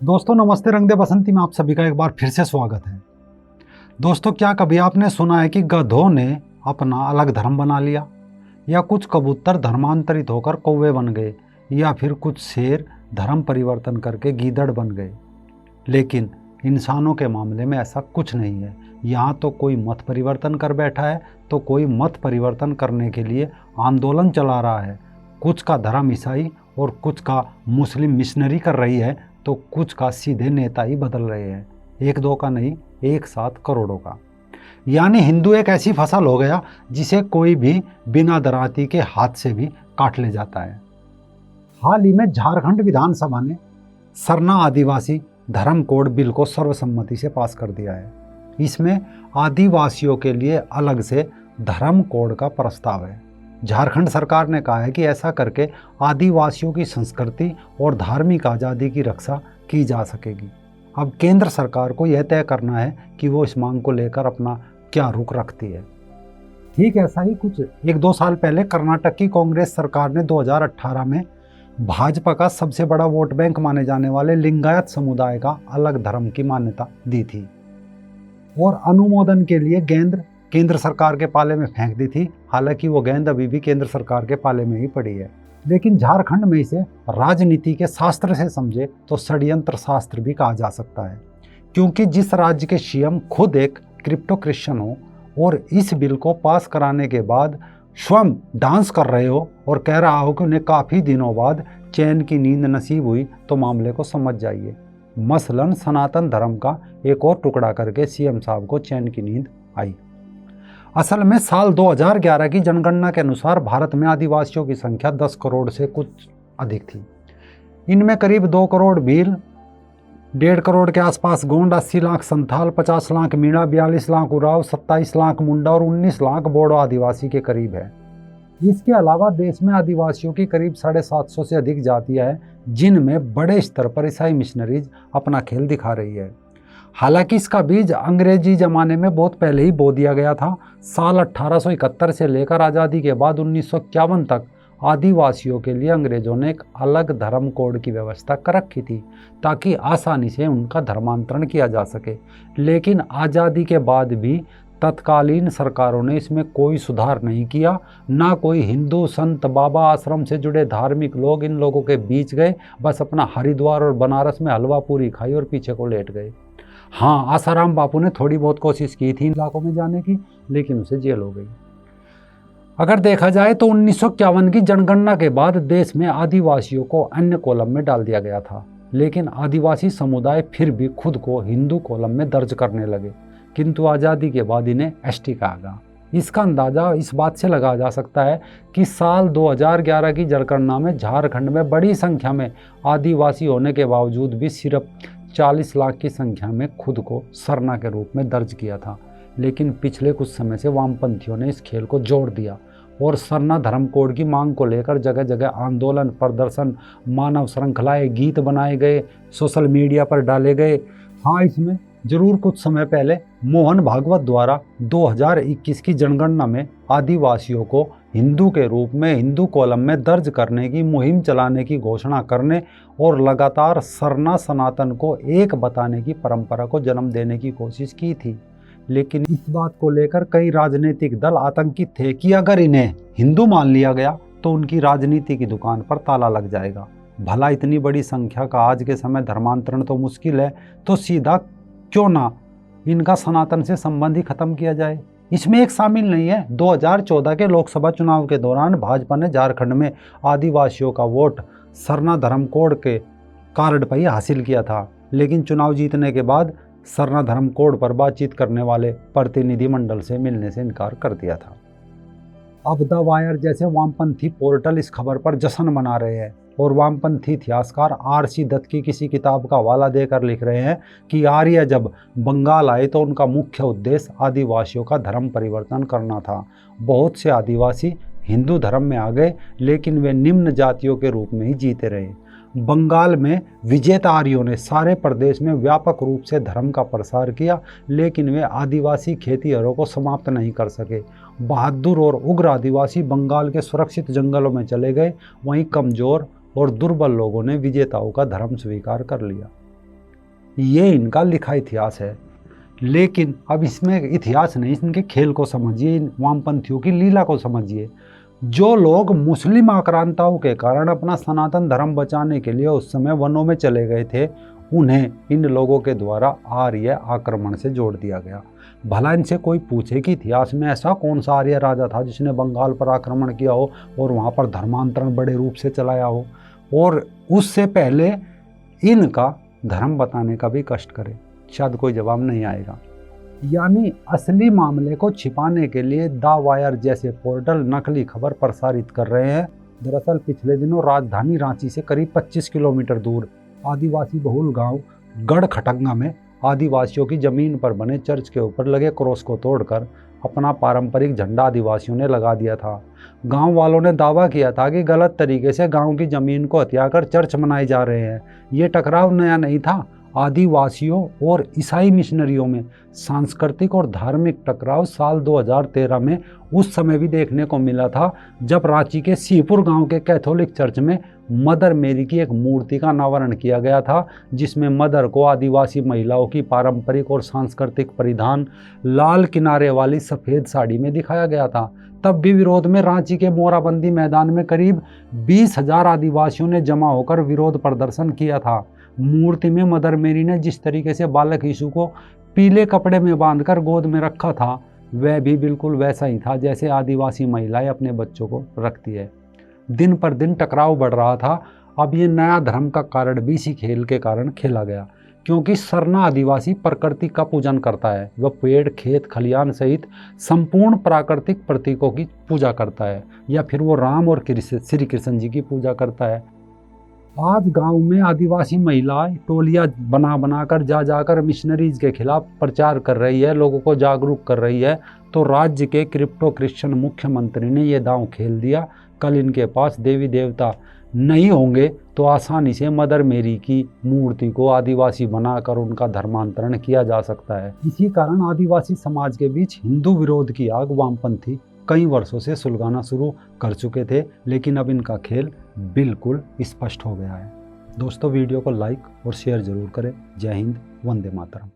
दोस्तों नमस्ते, रंग दे बसंती में आप सभी का एक बार फिर से स्वागत है। दोस्तों, क्या कभी आपने सुना है कि गधों ने अपना अलग धर्म बना लिया, या कुछ कबूतर धर्मांतरित होकर कौवे बन गए, या फिर कुछ शेर धर्म परिवर्तन करके गीदड़ बन गए। लेकिन इंसानों के मामले में ऐसा कुछ नहीं है। यहाँ तो कोई मत परिवर्तन कर बैठा है, तो कोई मत परिवर्तन करने के लिए आंदोलन चला रहा है। कुछ का धर्म ईसाई और कुछ का मुस्लिम मिशनरी कर रही है, तो कुछ का सीधे नेता ही बदल रहे हैं। एक दो का नहीं, एक साथ करोड़ों का। यानी हिंदू एक ऐसी फसल हो गया जिसे कोई भी बिना दराती के हाथ से भी काट ले जाता है। हाल ही में झारखंड विधानसभा ने सरना आदिवासी धर्म कोड बिल को सर्वसम्मति से पास कर दिया है। इसमें आदिवासियों के लिए अलग से धर्म कोड का प्रस्ताव है। झारखंड सरकार ने कहा है कि ऐसा करके आदिवासियों की संस्कृति और धार्मिक आज़ादी की रक्षा की जा सकेगी। अब केंद्र सरकार को यह तय करना है कि वो इस मांग को लेकर अपना क्या रुख रखती है। ठीक ऐसा ही कुछ एक दो साल पहले कर्नाटक की कांग्रेस सरकार ने 2018 में भाजपा का सबसे बड़ा वोट बैंक माने जाने वाले लिंगायत समुदाय का अलग धर्म की मान्यता दी थी और अनुमोदन के लिए गेंद केंद्र सरकार के पाले में फेंक दी थी। हालांकि वो गेंद अभी भी केंद्र सरकार के पाले में ही पड़ी है। लेकिन झारखंड में इसे राजनीति के शास्त्र से समझे तो षड्यंत्र शास्त्र भी कहा जा सकता है, क्योंकि जिस राज्य के सीएम खुद एक क्रिप्टो क्रिश्चियन हो और इस बिल को पास कराने के बाद स्वयं डांस कर रहे हो और कह रहा हो कि उन्हें काफ़ी दिनों बाद चैन की नींद नसीब हुई, तो मामले को समझ जाइए। मसलन सनातन धर्म का एक और टुकड़ा करके सीएम साहब को चैन की नींद आई। असल में साल 2011 की जनगणना के अनुसार भारत में आदिवासियों की संख्या 10 करोड़ से कुछ अधिक थी। इनमें करीब 2 करोड़ भील, 1.5 करोड़ के आसपास गोंड, 80 लाख संथाल, 50 लाख मीणा, 42 लाख उराव, 27 लाख मुंडा और 19 लाख बोडो आदिवासी के करीब है। इसके अलावा देश में आदिवासियों की करीब 750 से अधिक जातियां हैं, जिनमें बड़े स्तर पर ईसाई मिशनरीज अपना खेल दिखा रही है। हालांकि इसका बीज अंग्रेजी जमाने में बहुत पहले ही बो दिया गया था। साल 1871 से लेकर आज़ादी के बाद 1951 तक आदिवासियों के लिए अंग्रेजों ने एक अलग धर्म कोड की व्यवस्था कर रखी थी, ताकि आसानी से उनका धर्मांतरण किया जा सके। लेकिन आज़ादी के बाद भी तत्कालीन सरकारों ने इसमें कोई सुधार नहीं किया। ना कोई हिंदू संत बाबा आश्रम से जुड़े धार्मिक लोग इन लोगों के बीच गए, बस अपना हरिद्वार और बनारस में हलवा पूरी खाई और पीछे को लेट गए। हाँ, आसाराम बापू ने थोड़ी बहुत कोशिश की थी इन इलाकों में जाने की, लेकिन उसे जेल हो गई। अगर देखा जाए तो 1951 की जनगणना के बाद देश में आदिवासियों को अन्य कॉलम में डाल दिया गया था, लेकिन आदिवासी समुदाय फिर भी खुद को हिंदू कॉलम में दर्ज करने लगे। किंतु आज़ादी के बाद इन्हें एसटी कहा गया। इसका अंदाज़ा इस बात से लगाया जा सकता है कि साल 2011 की जनगणना में झारखंड में बड़ी संख्या में आदिवासी होने के बावजूद भी सिर्फ 40 लाख की संख्या में खुद को सरना के रूप में दर्ज किया था। लेकिन पिछले कुछ समय से वामपंथियों ने इस खेल को जोड़ दिया और सरना धर्म कोड की मांग को लेकर जगह जगह आंदोलन, प्रदर्शन, मानव श्रृंखलाएं, गीत बनाए गए, सोशल मीडिया पर डाले गए। हाँ, इसमें जरूर कुछ समय पहले मोहन भागवत द्वारा 2021 की जनगणना में आदिवासियों को हिंदू के रूप में हिंदू कॉलम में दर्ज करने की मुहिम चलाने की घोषणा करने और लगातार सरना सनातन को एक बताने की परंपरा को जन्म देने की कोशिश की थी। लेकिन इस बात को लेकर कई राजनीतिक दल आतंकित थे कि अगर इन्हें हिंदू मान लिया गया तो उनकी राजनीति की दुकान पर ताला लग जाएगा। भला इतनी बड़ी संख्या का आज के समय धर्मांतरण तो मुश्किल है, तो सीधा क्यों ना इनका सनातन से संबंध ही खत्म किया जाए। इसमें एक शामिल नहीं है, 2014 के लोकसभा चुनाव के दौरान भाजपा ने झारखंड में आदिवासियों का वोट सरना धर्म कोड के कार्ड पर ही हासिल किया था, लेकिन चुनाव जीतने के बाद सरना धर्म कोड पर बातचीत करने वाले प्रतिनिधिमंडल से मिलने से इनकार कर दिया था। अब द वायर जैसे वामपंथी पोर्टल इस खबर पर जश्न मना रहे हैं और वामपंथी इतिहासकार आर.सी. दत्त की किसी किताब का हवाला देकर लिख रहे हैं कि आर्य जब बंगाल आए तो उनका मुख्य उद्देश्य आदिवासियों का धर्म परिवर्तन करना था। बहुत से आदिवासी हिंदू धर्म में आ गए, लेकिन वे निम्न जातियों के रूप में ही जीते रहे। बंगाल में विजेता आर्यों ने सारे प्रदेश में व्यापक रूप से धर्म का प्रसार किया, लेकिन वे आदिवासी खेतीहरों को समाप्त नहीं कर सके। बहादुर और उग्र आदिवासी बंगाल के सुरक्षित जंगलों में चले गए, वहीं कमजोर और दुर्बल लोगों ने विजेताओं का धर्म स्वीकार कर लिया। ये इनका लिखा इतिहास है। लेकिन अब इसमें इतिहास नहीं, इनके खेल को समझिए, इन वामपंथियों की लीला को समझिए। जो लोग मुस्लिम आक्रांताओं के कारण अपना सनातन धर्म बचाने के लिए उस समय वनों में चले गए थे, उन्हें इन लोगों के द्वारा आर्य आक्रमण से जोड़ दिया गया। भला इनसे कोई पूछे कि इतिहास में ऐसा कौन सा आर्य राजा था जिसने बंगाल पर आक्रमण किया हो और वहाँ पर धर्मांतरण बड़े रूप से चलाया हो, और उससे पहले इनका धर्म बताने का भी कष्ट करे, शायद कोई जवाब नहीं आएगा। यानी असली मामले को छिपाने के लिए द वायर जैसे पोर्टल नकली खबर प्रसारित कर रहे हैं। दरअसल पिछले दिनों राजधानी रांची से करीब 25 किलोमीटर दूर आदिवासी बहुल गांव गढ़खटंगा में आदिवासियों की जमीन पर बने चर्च के ऊपर लगे क्रॉस को तोड़कर अपना पारंपरिक झंडा आदिवासियों ने लगा दिया था। गांव वालों ने दावा किया था कि गलत तरीके से गांव की जमीन को हथिया कर चर्च बनाए जा रहे हैं। ये टकराव नया नहीं था। आदिवासियों और ईसाई मिशनरियों में सांस्कृतिक और धार्मिक टकराव साल 2013 में उस समय भी देखने को मिला था, जब रांची के सीपुर गांव के कैथोलिक चर्च में मदर मेरी की एक मूर्ति का अनावरण किया गया था, जिसमें मदर को आदिवासी महिलाओं की पारंपरिक और सांस्कृतिक परिधान लाल किनारे वाली सफ़ेद साड़ी में दिखाया गया था। तब भी विरोध में रांची के मोराबंदी मैदान में करीब 20,000 आदिवासियों ने जमा होकर विरोध प्रदर्शन किया था। मूर्ति में मदर मेरी ने जिस तरीके से बालक यीशु को पीले कपड़े में बांधकर गोद में रखा था, वह भी बिल्कुल वैसा ही था जैसे आदिवासी महिलाएं अपने बच्चों को रखती है। दिन पर दिन टकराव बढ़ रहा था। अब ये नया धर्म का कारण भी इसी खेल के कारण खेला गया, क्योंकि सरना आदिवासी प्रकृति का पूजन करता है। वह पेड़, खेत, खलियान सहित संपूर्ण प्राकृतिक प्रतीकों की पूजा करता है, या फिर वो राम और श्री कृष्ण जी की पूजा करता है। आज गांव में आदिवासी महिलाएं टोलियां बनाकर जाकर मिशनरीज के खिलाफ प्रचार कर रही है, लोगों को जागरूक कर रही है। तो राज्य के क्रिप्टो क्रिश्चियन मुख्यमंत्री ने यह दांव खेल दिया, कल इनके पास देवी देवता नहीं होंगे तो आसानी से मदर मेरी की मूर्ति को आदिवासी बनाकर उनका धर्मांतरण किया जा सकता है। इसी कारण आदिवासी समाज के बीच हिंदू विरोध की आग वामपंथी कई वर्षों से सुलगाना शुरू कर चुके थे, लेकिन अब इनका खेल बिल्कुल स्पष्ट हो गया है। दोस्तों, वीडियो को लाइक और शेयर जरूर करें। जय हिंद, वंदे मातरम।